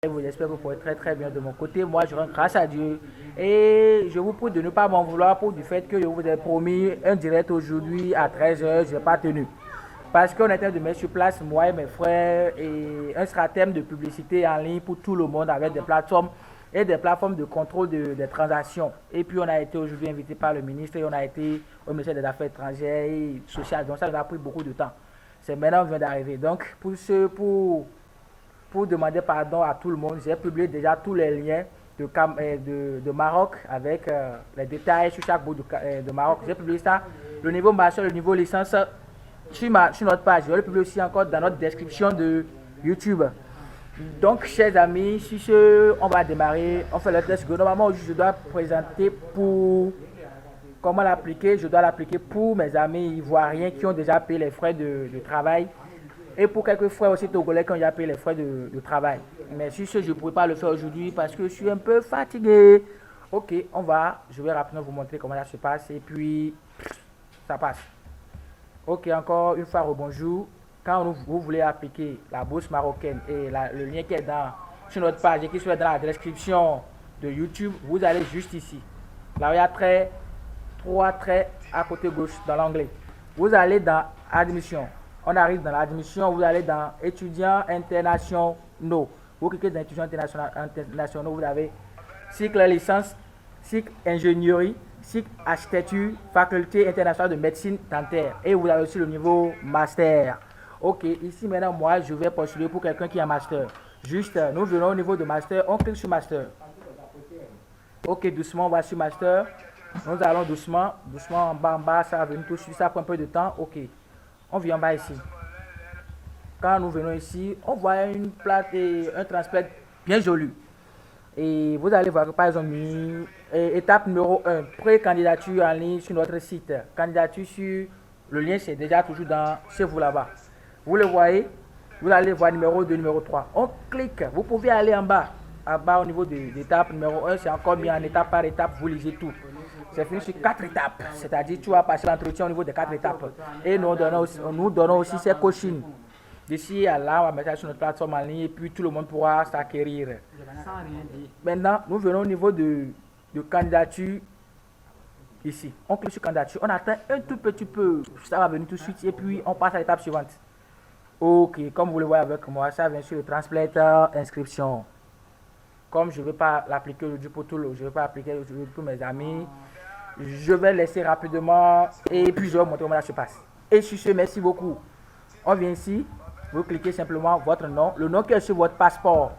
J'espère que vous pourrez très très bien de mon côté. Moi, je rends grâce à Dieu. Et je vous prie de ne pas m'en vouloir pour du fait que je vous ai promis un direct aujourd'hui à 13 h. Je n'ai pas tenu. Parce qu'on est en train de mettre sur place, moi et mes frères, et un stratème de publicité en ligne pour tout le monde avec des plateformes et des plateformes de contrôle des transactions. Et puis, on a été aujourd'hui invité par le ministre et on a été au ministère des Affaires étrangères et sociales. Donc, ça nous a pris beaucoup de temps. C'est maintenant qu'on vient d'arriver. Donc, pour demander pardon à tout le monde, j'ai publié déjà tous les liens de Maroc avec les détails sur chaque bout de Maroc. J'ai publié ça, le niveau master, le niveau licence sur notre page. Je vais le publier aussi encore dans notre description de YouTube. Donc, chers amis, sur ce, on va démarrer. On fait le test. Normalement, je dois présenter pour comment l'appliquer. Je dois l'appliquer pour mes amis ivoiriens qui ont déjà payé les frais de travail. Et pour quelques frères aussi togolais qui ont déjà payé les frais de travail. Mais sur ce, je ne pourrais pas le faire aujourd'hui parce que je suis un peu fatigué. Ok, je vais rapidement vous montrer comment ça se passe et puis ça passe. Ok, encore une fois, bonjour. Quand vous voulez appliquer la bourse marocaine et le lien qui est sur notre page et qui soit dans la description de YouTube, vous allez juste ici. Là, il y a trois traits à côté gauche dans l'onglet. Vous allez dans admission. On arrive dans l'admission, vous allez dans étudiants internationaux. Vous cliquez dans étudiants internationaux, vous avez cycle licence, cycle ingénierie, cycle architecture, faculté internationale de médecine dentaire. Et vous avez aussi le niveau master. Ok, ici maintenant, moi, je vais postuler pour quelqu'un qui a master. Juste, nous venons au niveau de master, on clique sur master. Ok, doucement, on va sur master. Nous allons doucement en bas, ça va venir tout de suite, ça prend un peu de temps. Ok. On vient en bas ici. Quand nous venons ici, on voit une plate et un transparent bien joli. Et vous allez voir que par exemple, étape numéro 1, pré-candidature en ligne sur notre site. Candidature sur le lien, c'est déjà toujours chez vous là-bas. Vous le voyez, vous allez voir numéro 2, numéro 3. On clique, vous pouvez aller en bas. En bas au niveau de l'étape numéro 1, c'est encore mis en étape par étape, vous lisez tout. C'est fini sur 4 étapes, c'est-à-dire tu vas passer l'entretien au niveau des 4 étapes. Et nous donnons aussi ces coachings. D'ici à là, on va mettre ça sur notre plateforme en ligne et puis tout le monde pourra s'acquérir. Maintenant, nous venons au niveau de candidature ici. On clique sur candidature, on attend un tout petit peu, ça va venir tout de suite et puis on passe à l'étape suivante. Ok, comme vous le voyez avec moi, ça vient sur le translator inscription. Comme je ne vais pas l'appliquer aujourd'hui pour tout je ne vais pas appliquer aujourd'hui pour mes amis, je vais laisser rapidement et puis je vais vous montrer comment ça se passe. Et sur ce, merci beaucoup. On vient ici, vous cliquez simplement votre nom, le nom qui est sur votre passeport,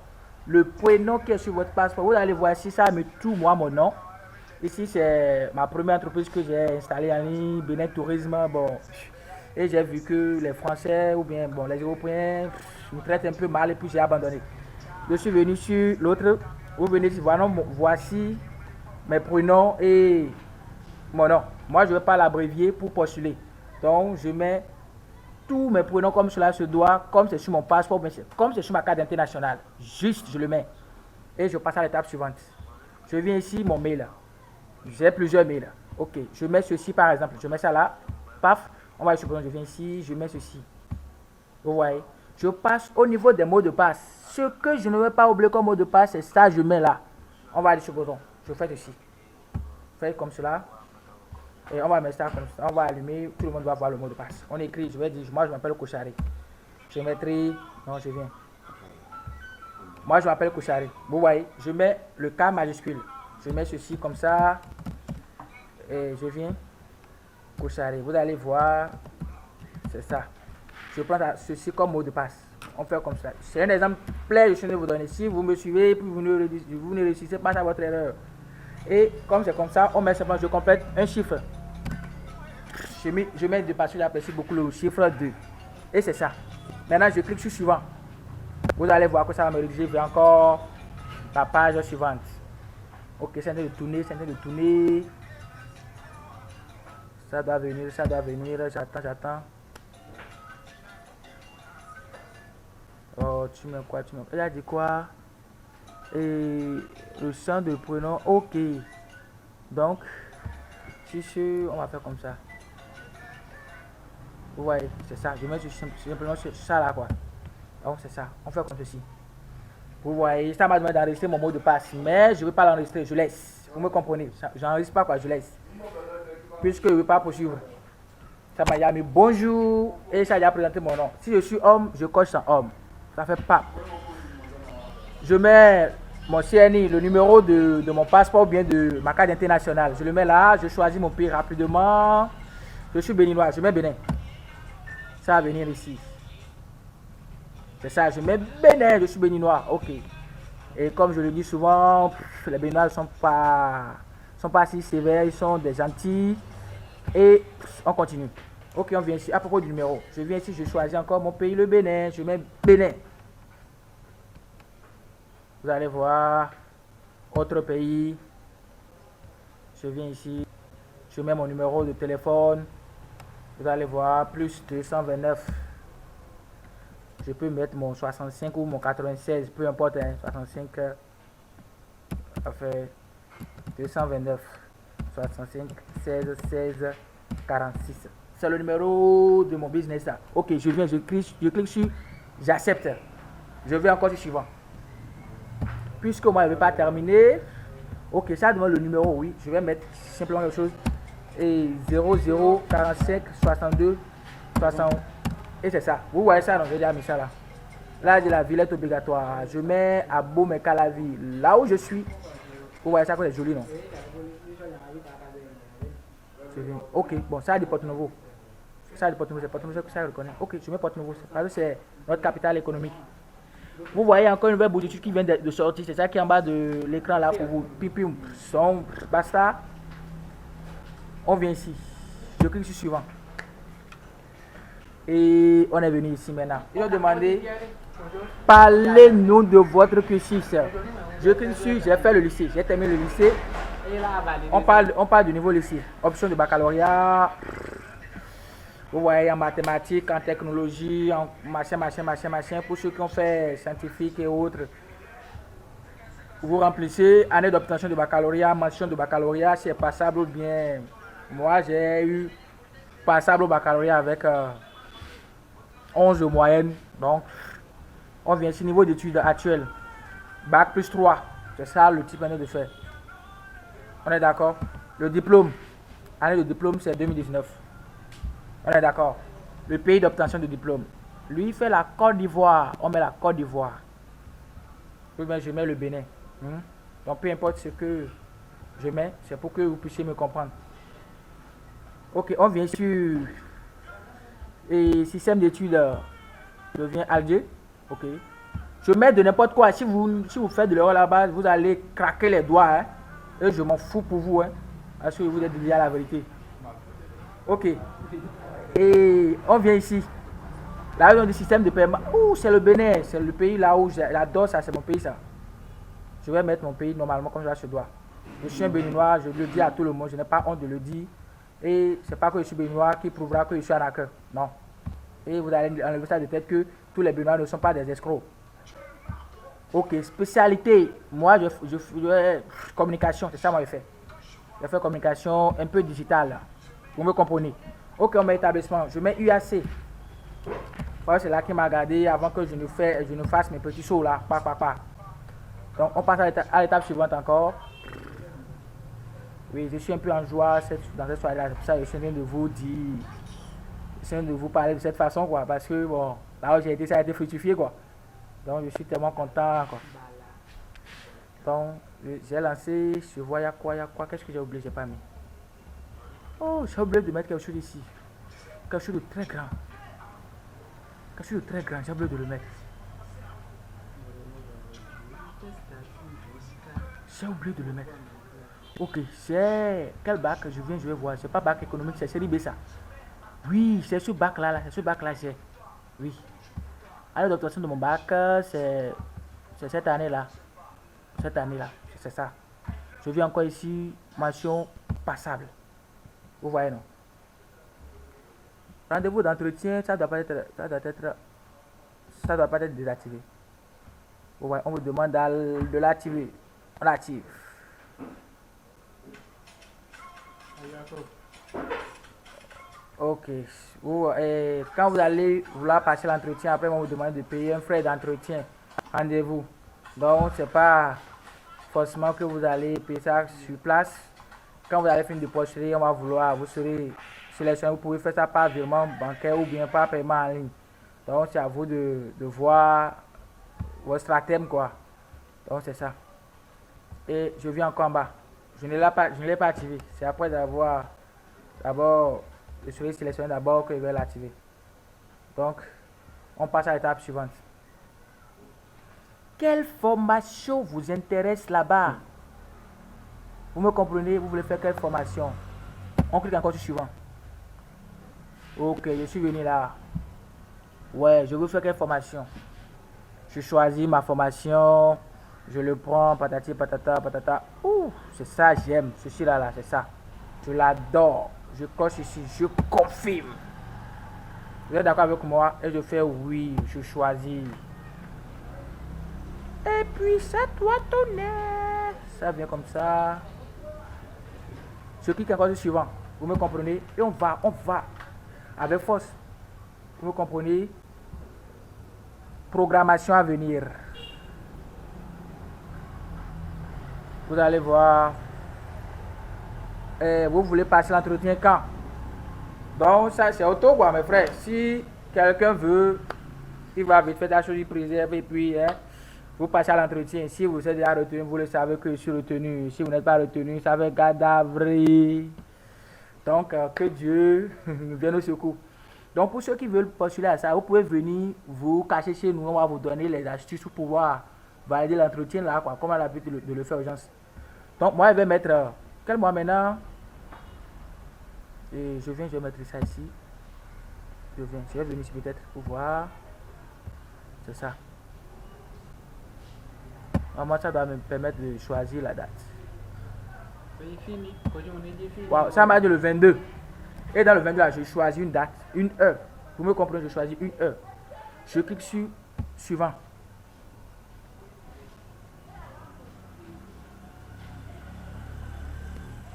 le prénom qui est sur votre passeport. Vous allez voir ici, ça met tout moi mon nom. Ici, c'est ma première entreprise que j'ai installée en ligne, Bénin Tourisme. Bon, et j'ai vu que les Français ou bien bon, les Européens me traitent un peu mal et puis j'ai abandonné. Je suis venu sur l'autre. Vous venez ici, voici mes prénoms et mon nom. Moi, je ne vais pas l'abrévier pour postuler. Donc, je mets tous mes prénoms comme cela se doit, comme c'est sur mon passeport, comme c'est sur ma carte internationale. Juste, je le mets. Et je passe à l'étape suivante. Je viens ici, mon mail. J'ai plusieurs mails. Ok, je mets ceci par exemple. Je mets ça là. Paf, on va supposer, je viens ici, je mets ceci. Vous voyez, je passe au niveau des mots de passe. Ce que je ne veux pas oublier comme mot de passe, c'est ça, je mets là. On va aller sur bouton. Je fais ceci. Faites comme cela. Et on va mettre ça comme ça. On va allumer. Tout le monde va voir le mot de passe. On écrit, je vais dire, moi je m'appelle Kouchari. Je mettrai. Non, je viens. Moi je m'appelle Kouchari. Vous voyez, je mets le K majuscule. Je mets ceci comme ça. Et je viens. Kouchari. Vous allez voir. C'est ça. Je prends ceci comme mot de passe. On fait comme ça. C'est un exemple plein de choses que vous donner. Si vous me suivez, puis vous ne réussissez pas à votre erreur. Et comme c'est comme ça, on met simplement, je complète un chiffre. Je mets de parce que j'apprécie beaucoup le chiffre 2. Et c'est ça. Maintenant, je clique sur suivant. Vous allez voir que ça va me rediriger vers encore la page suivante. Ok, c'est en train de tourner, c'est en train de tourner. Ça doit venir, j'attends. Oh, tu mets quoi, il a dit quoi? Et le champ de prénom, ok. Donc, sur ce, on va faire comme ça. Vous voyez, c'est ça. Je mets simplement ça là, quoi. Donc, c'est ça. On fait comme ceci. Vous voyez, ça m'a demandé d'enregistrer mon mot de passe, mais je ne veux pas l'enregistrer, je laisse. Vous me comprenez? J'enregistre pas quoi, je laisse. Puisque je ne veux pas poursuivre. Ça m'a dit bonjour et ça a déjà présenté mon nom. Si je suis homme, je coche sans homme. Ça fait pas. Je mets mon CNI, le numéro de mon passeport ou bien de ma carte internationale. Je le mets là, je choisis mon pays rapidement. Je suis béninois, je mets Bénin. Ça va venir ici. C'est ça, je mets Bénin, je suis béninois. Ok. Et comme je le dis souvent, les Béninois ne sont pas si sévères, ils sont des gentils. Et on continue. Ok, on vient ici. À propos du numéro, je viens ici, je choisis encore mon pays, le Bénin. Je mets Bénin. Vous allez voir, autre pays. Je viens ici, je mets mon numéro de téléphone. Vous allez voir, plus 229. Je peux mettre mon 65 ou mon 96, peu importe, hein, 65. Ça fait 229, 65, 16, 16, 46. C'est le numéro de mon business là. Ok, je viens, je clique sur j'accepte. Je vais encore sur suivant. Puisque moi je ne vais pas terminer. Ok, ça demande le numéro, oui. Je vais mettre simplement quelque chose. Et 00 45 62 60. Et c'est ça. Vous voyez ça, non? J'ai déjà mis ça là. Là, j'ai la ville est obligatoire. Je mets à Bomekalavi, là où je suis. Vous voyez ça, c'est joli, non? Ok, bon, ça a des Porto Novo. Ça a des Porto Novo, c'est Porto Novo que ça reconnaît. Ok, je mets Porto Novo, parce que c'est notre capitale économique. Vous voyez encore une nouvelle boutique qui vient de sortir. C'est ça qui est en bas de l'écran là pour vous. Pipim, son, basta. On vient ici. Je clique sur suivant. Et on est venu ici maintenant. Ils ont demandé, parlez-nous de votre cursus. Je clique sur, j'ai fait le lycée, j'ai terminé le lycée. On parle du niveau lycée. Option de baccalauréat. Vous voyez, en mathématiques, en technologie, en machin. Pour ceux qui ont fait scientifique et autres. Vous remplissez année d'obtention de baccalauréat, mention de baccalauréat, si c'est passable ou bien. Moi, j'ai eu passable au baccalauréat avec 11 de moyenne. Donc, on vient ici, niveau d'études actuel. Bac plus 3. C'est ça le type année de faire. On est d'accord? Le diplôme. Année de diplôme, c'est 2019. On est d'accord? Le pays d'obtention de diplôme. Lui, il fait la Côte d'Ivoire. On met la Côte d'Ivoire. Je mets le Bénin. Donc, peu importe ce que je mets, c'est pour que vous puissiez me comprendre. Ok, on vient sur et système d'études. Je viens Alger. Ok. Je mets de n'importe quoi. Si vous faites de l'erreur là-bas, vous allez craquer les doigts. Hein. Et je m'en fous pour vous. Hein. Parce que vous êtes dit à la vérité. Ok. Et on vient ici. Là, on a du système de paiement. Ouh, c'est le Bénin. C'est le pays là où j'adore ça. C'est mon pays ça. Je vais mettre mon pays normalement comme je dois. Je suis un Béninois. Je le dis à tout le monde. Je n'ai pas honte de le dire. Et c'est pas que je suis Béninois qui prouvera que je suis un hacker. Non. Et vous allez enlever ça de tête que tous les Béninois ne sont pas des escrocs. Ok, spécialité. Moi, je communication, c'est ça moi je fais. Je fais communication un peu digitale. Vous me comprenez? Ok, on met établissement. Je mets UAC. Voilà, c'est là qui m'a gardé avant que je ne fasse mes petits sauts là. Donc, on passe à l'étape suivante encore. Oui, je suis un peu en joie dans cette soirée-là. C'est pour ça que je suis en train de vous dire. Je suis en train de vous parler de cette façon, quoi. Parce que, bon, là où j'ai été, ça a été fructifié, quoi. Donc, je suis tellement content, quoi. Donc, j'ai lancé, je vois, il y a quoi. Qu'est-ce que j'ai oublié, j'ai pas mis. Oh, j'ai oublié de mettre quelque chose ici. Quelque chose de très grand. J'ai oublié de le mettre. J'ai oublié de le mettre. Ok, c'est quel bac je vais voir. C'est pas bac économique, c'est série B ça. Oui, c'est ce bac là, c'est ce bac là j'ai. Oui. Alors l'obtention de mon bac, c'est cette année là. C'est ça. Je viens encore ici, mention passable. Vous voyez non? Rendez-vous d'entretien, ça doit pas être désactivé. Vous voyez, on vous demande de l'activer. On l'active. Ok. Quand vous allez vouloir passer l'entretien, après on vous demande de payer un frais d'entretien. Rendez-vous. Donc, c'est pas forcément que vous allez payer ça sur place. Quand vous allez finir de postuler, on va vouloir, vous serez sélectionné, vous pouvez faire ça par virement bancaire ou bien par paiement en ligne. Donc, c'est à vous de voir votre stratème, quoi. Donc, c'est ça. Et je viens encore en bas. Je ne l'ai pas activé. C'est après d'abord, je serai sélectionné d'abord que je vais l'activer. Donc, on passe à l'étape suivante. Quelle formation vous intéresse là-bas? Vous me comprenez? Vous voulez faire quelle formation? On clique encore sur suivant. Ok, je suis venu là. Ouais, je veux faire quelle formation? Je choisis ma formation. Je le prends, patati, patata, patata. Ouh, c'est ça, j'aime. Ceci là, c'est ça. Je l'adore. Je coche ici, je confirme. Vous êtes d'accord avec moi? Et je fais oui, je choisis. Et puis ça doit tourner. Ça vient comme ça. Je clique encore sur suivant. Vous me comprenez? Et on va avec force. Vous me comprenez? Programmation à venir. Vous allez voir. Vous voulez passer l'entretien quand? Donc ça c'est auto quoi mes frères. Si quelqu'un veut, il va vite faire la chose, il préserve et puis vous passez à l'entretien. Si vous êtes déjà retenu, vous le savez que je suis retenu. Si vous n'êtes pas retenu, ça fait cadavre. Donc que Dieu nous vienne au secours. Donc pour ceux qui veulent postuler à ça, vous pouvez venir vous cacher chez nous, on va vous donner les astuces pour pouvoir valider l'entretien là quoi, comme on a l'habitude de le faire aux gens. Donc moi je vais mettre quel mois maintenant? Et je vais mettre ça ici. Je vais venir ici peut-être pour voir. C'est ça. Moi ça doit me permettre de choisir la date. Wow, ça m'a dit le 22. Et dans le 22 là, je choisis une date, une heure. Vous me comprenez, je choisis une heure. Je clique sur suivant.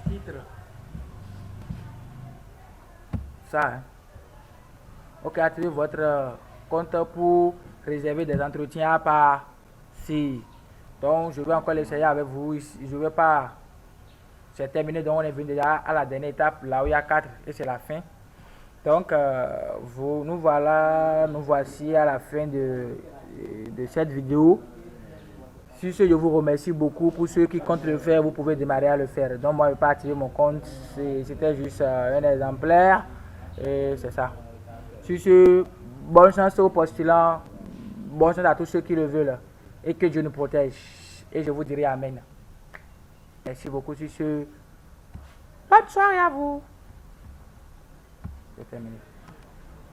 Titre. Ça, hein. Ok, activez votre compte pour réserver des entretiens à part. Si. Donc, je vais encore l'essayer avec vous. Je ne vais pas. C'est terminé, donc on est venu déjà à la dernière étape, là où il y a 4 et c'est la fin. Donc, nous voici à la fin de cette vidéo. Sur ce, je vous remercie beaucoup. Pour ceux qui comptent le faire, vous pouvez démarrer à le faire. Donc, moi, je ne vais pas activer mon compte. C'était juste un exemplaire. Et c'est ça. Sur ce, bonne chance aux postulants. Bonne chance à tous ceux qui le veulent. Et que Dieu nous protège. Et je vous dirai Amen. Merci beaucoup sur ce. Bonne soirée à vous. C'est terminé.